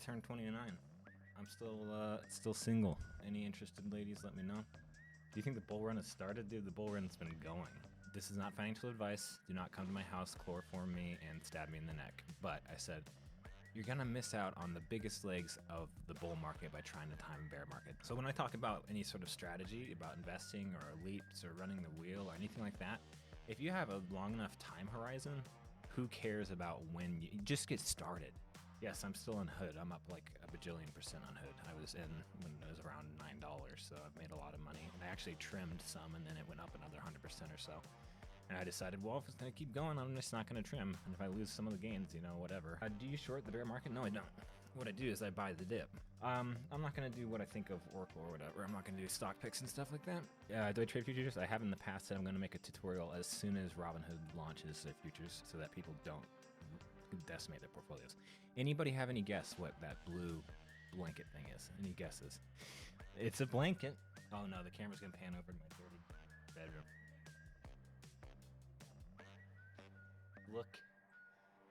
turned 29. I'm still single. Any interested ladies, let me know. Do you think the bull run has started? Dude, the bull run's been going. This is not financial advice. Do not come to my house, chloroform me, and stab me in the neck. But I said, you're gonna miss out on the biggest legs of the bull market by trying to time a bear market. So when I talk about any sort of strategy about investing or leaps or running the wheel or anything like that, if you have a long enough time horizon, who cares about when you just get started? Yes, I'm still in hood. I'm up like a bajillion % on hood. I was in when it was around $9, so I've made a lot of money. And I actually trimmed some, and then it went up another 100% or so. And I decided, well, if it's gonna keep going, I'm just not gonna trim. And if I lose some of the gains, you know, whatever. Do you short the bear market? No, I don't. What I do is I buy the dip. I'm not gonna do what I think of Oracle or whatever. I'm not gonna do stock picks and stuff like that. Do I trade futures? I have in the past said I'm gonna make a tutorial as soon as Robinhood launches their futures so that people don't decimate their portfolios. Anybody have any guess what that blue blanket thing is? Any guesses? It's a blanket. Oh no, the camera's gonna pan over to my dirty bedroom.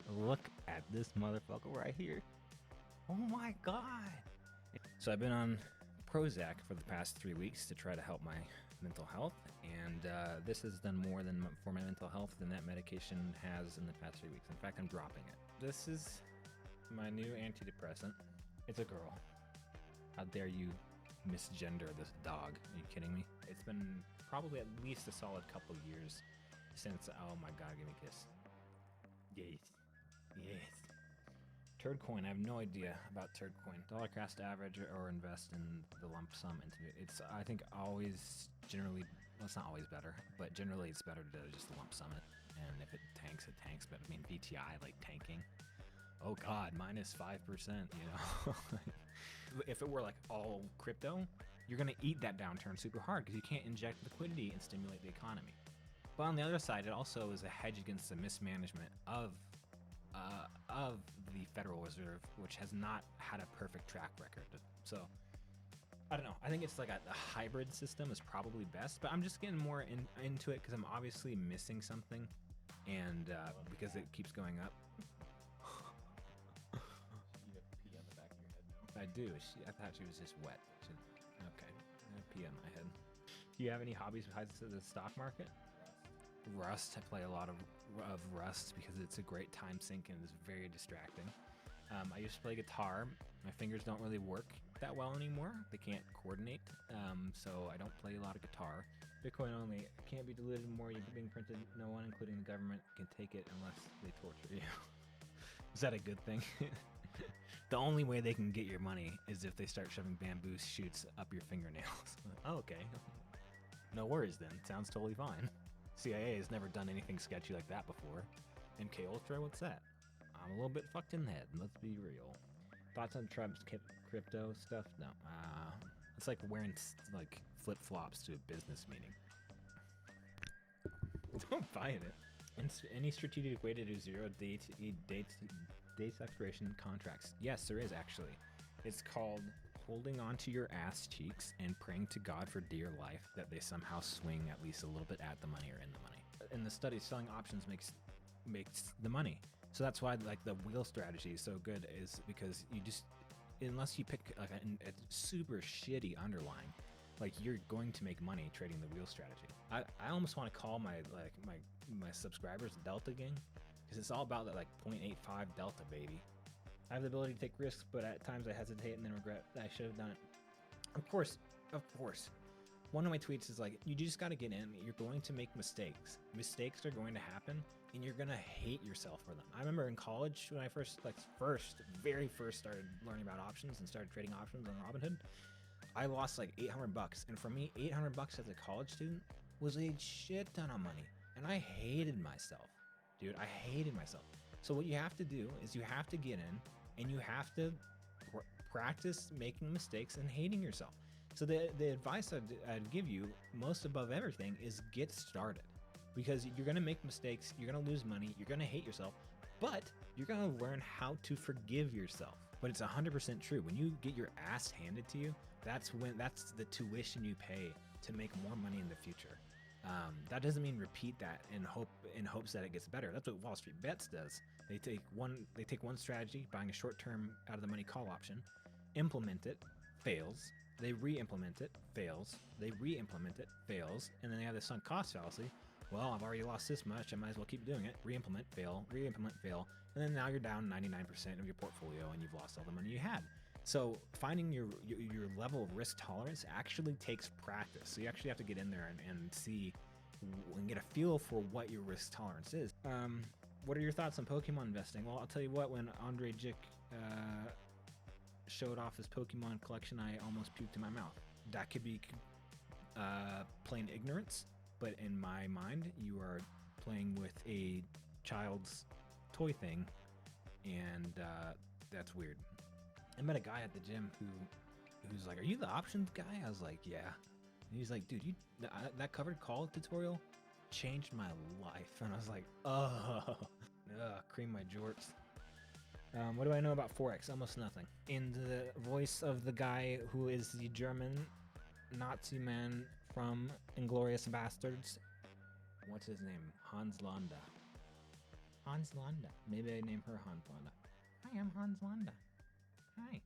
Look at this motherfucker right here. Oh my god. So I've been on Prozac for the past 3 weeks to try to help my mental health, and this has done more than for my mental health than that medication has in the past 3 weeks. In fact, I'm dropping it. This is my new antidepressant. It's a girl. How dare you misgender this dog? Are you kidding me? It's been probably at least a solid couple years since, oh my god, give me a kiss. Yes. Turd coin, I have no idea about turd coin. Dollar cost average or invest in the lump sum into it. It's, I think, always generally, well, it's not always better, but generally it's better to just lump sum it. And if it tanks, it tanks. But I mean, VTI, like tanking. Oh God, minus 5%, you know? If it were like all crypto, you're gonna eat that downturn super hard because you can't inject liquidity and stimulate the economy. But on the other side, it also is a hedge against the mismanagement of the Federal Reserve, which has not had a perfect track record. So I don't know. I think it's like a hybrid system is probably best, but I'm just getting more into it because I'm obviously missing something, and because it keeps going up. You have pee on the back of your head now. I do. I thought she was just wet. Okay. I have pee on my head. Do you have any hobbies besides the stock market? Rust. I play a lot of Rust because it's a great time sink and it's very distracting. I used to play guitar. My fingers don't really work that well anymore. They can't coordinate, so I don't play a lot of guitar. Bitcoin only. Can't be diluted more. You're being printed. No one, including the government, can take it unless they torture you. Is that a good thing? The only way they can get your money is if they start shoving bamboo shoots up your fingernails. Oh, okay. No worries then. Sounds totally fine. CIA has never done anything sketchy like that before. MK Ultra, what's that? I'm a little bit fucked in the head, let's be real. Thoughts on Trump's crypto stuff? No. It's like wearing like flip-flops to a business meeting. Don't buy it. Any strategic way to do zero dates expiration contracts? Yes, there is actually. It's called holding onto your ass cheeks and praying to God for dear life that they somehow swing at least a little bit at the money or in the money. In the study, selling options makes the money. So that's why like the wheel strategy is so good, is because you just, unless you pick like a super shitty underlying, like you're going to make money trading the wheel strategy. I almost want to call my subscribers Delta Gang, because it's all about that like 0.85 Delta, baby. I have the ability to take risks, but at times I hesitate and then regret that I should have done it. Of course. One of my tweets is like, you just got to get in. You're going to make mistakes are going to happen, and you're going to hate yourself for them. I remember in college when I very first started learning about options and started trading options on Robinhood, I lost like $800, and for me, $800 as a college student was a shit ton of money, and I hated myself. Dude, I hated myself. So what you have to do is you have to get in and you have to practice making mistakes and hating yourself. So the advice I'd give you, most above everything, is get started. Because you're going to make mistakes, you're going to lose money, you're going to hate yourself, but you're going to learn how to forgive yourself. But it's 100% true. When you get your ass handed to you, that's the tuition you pay to make more money in the future. That doesn't mean repeat that in hopes that it gets better. That's what Wall Street Bets does. They take one strategy, buying a short-term out of the money call option, implement it, fails. They re-implement it, fails. They re-implement it, fails, and then they have the sunk cost fallacy. Well, I've already lost this much, I might as well keep doing it. Re-implement, fail, re-implement, fail, and then now you're down 99% of your portfolio and you've lost all the money you had. So finding your level of risk tolerance actually takes practice. So you actually have to get in there and see and get a feel for what your risk tolerance is. What are your thoughts on Pokemon investing? Well, I'll tell you what, when Andre Jick showed off his Pokemon collection, I almost puked in my mouth. That could be plain ignorance, but in my mind, you are playing with a child's toy thing, and that's weird. I met a guy at the gym who's like, "Are you the options guy?" I was like, "Yeah." And he's like, "Dude, that covered call tutorial changed my life." And I was like, "Oh, cream my jorts." What do I know about Forex? Almost nothing. In the voice of the guy who is the German Nazi man from Inglourious Bastards. What's his name? Hans Landa. Hans Landa. Maybe I name her Hans Landa. Hi, I'm Hans Landa. Hi.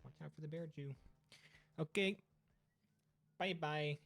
Watch out for the bear Jew. Okay. Bye-bye.